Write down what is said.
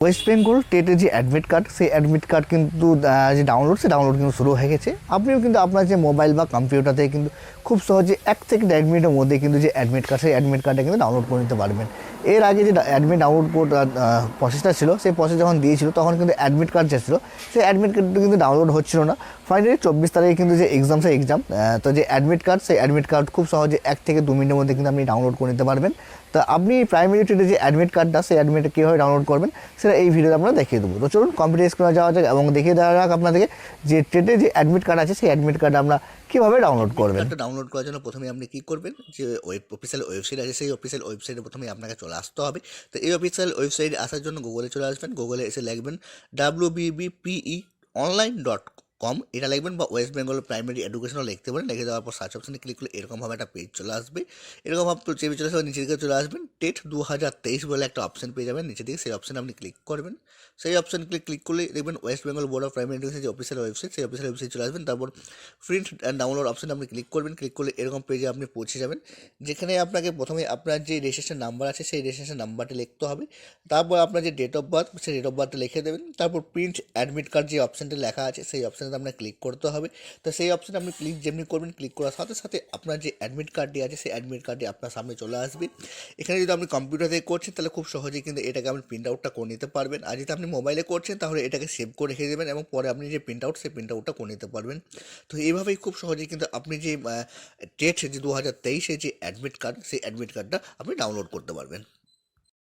West Bengal টেটের যে admit card, সেই admit card কিন্তু যে ডাউনলোড কিন্তু শুরু হয়ে গেছে। আপনিও কিন্তু আপনার যে মোবাইল বা কম্পিউটার থেকে কিন্তু খুব সহজে 1 থেকে 1.5 মিনিটের মধ্যে কিন্তু যে অ্যাডমিট কার্ড, সেই অ্যাডমিট কার্ডটা কিন্তু ডাউনলোড করে নিতে পারবেন। এর আগে যে অ্যাডমিট ডাউনলোড প্রসেসটা ছিল, সেই প্রসেস যখন দিয়েছিল তখন কিন্তু অ্যাডমিট কার্ড যে ছিল, সেই অ্যাডমিট কার্ডটা কিন্তু ডাউনলোড হচ্ছিল না। ফাইনালি 24 তারিখে কিন্তু যে এক্সাম, সেই এক্সাম তো যে অ্যাডমিট কার্ড, সেই অ্যাডমিট কার্ড খুব সহজে 1 থেকে 2 মিনিটের মধ্যে কিন্তু আপনি ডাউনলোড করে নিতে পারবেন। তো আপনি প্রাইমারি টেটের যে অ্যাডমিট কার্ডটা, সেই অ্যাডমিটটা কীভাবে ডাউনলোড করবেন সেটা এই ভিডিওতে আমরা দেখিয়ে দেবো। তো চলুন কম্পিউটার স্ক্রিনে যাওয়া যাক এবং দেখিয়ে দেওয়া যাক আপনাদেরকে যে টেটের যে অ্যাডমিট কার্ড আছে, সেই অ্যাডমিট কার্ড আমরা কীভাবে ডাউনলোড করবেন। ডাউনলোড করার জন্য প্রথমে আপনি কী করবেন, যে অফিসিয়াল ওয়েবসাইট আছে, সেই অফিসিয়াল ওয়েবসাইটে প্রথমে আপনাকে চলে আসতে হবে। তো এই অফিসিয়াল ওয়েবসাইটে আসার জন্য গুগলে চলে আসবেন। গুগলে এসে লিখবেন wbbpe.online.com, এটা লিখবেন, বা ওয়েস্ট বেঙ্গল প্রাইমারি এডুকেশনও লিখতে পারেন। লিখে দেওয়ার পর সার্চ অপশানে ক্লিক করলে এরকমভাবে একটা পেজ চলে আসবে। এরকমভাবে পেজ চলে আসবে, নিচের দিকে চলে আসবেন, টেট 2023 বলে একটা অপশান পেয়ে যাবেন নিচের দিকে। সেই অপশানে আপনি ক্লিক করবেন। সেই অপশান ক্লিক করলে দেখবেন West Bengal board of primary education যে অফিসিয়াল ওয়েবসাইট, সেই অফিসিয়াল ওয়েবসাইট চলে আসবেন। তারপর প্রিন্ট অ্যান্ড ডাউনলোড অপশানে আপনি ক্লিক করবেন। ক্লিক করলে এরকম পেজে আপনি পৌঁছে যাবেন, যেখানে আপনাকে প্রথমে আপনার যে রেজিস্ট্রেশন নাম্বার আছে, সেই রেজিস্ট্রেশন নাম্বারটি লিখতে হবে। তারপর আপনার যে ডেট অফ বার্থ, সেই ডেট অফ বার্থটা লিখে দেবেন। তারপর প্রিন্ট অ্যাডমিট কার্ড যে অপশানটি লেখা আছে, সেই অপশানে আপনার ক্লিক করতে হবে। তো সেই অপশানে আপনি ক্লিক যেমনি করবেন, ক্লিক করার সাথে সাথে আপনার যে অ্যাডমিট কার্ডটি আছে, সেই অ্যাডমিট কার্ডটি আপনার সামনে চলে আসবে। এখানে যদি আপনি কম্পিউটার থেকে করছেন, তাহলে খুব সহজেই কিন্তু এটাকে আপনি প্রিন্ট আউটটা করে নিতে পারবেন। আর যদি আপনি মোবাইলে করছেন, তাহলে এটাকে সেভ করে রেখে দেবেন এবং পরে আপনি যে প্রিন্ট আউট, সেই প্রিন্ট আউটটা করে নিতে পারবেন। তো এইভাবেই খুব সহজেই কিন্তু আপনি যে টেট যে 2023 যে অ্যাডমিট কার্ড, সেই অ্যাডমিট কার্ডটা আপনি ডাউনলোড করতে পারবেন।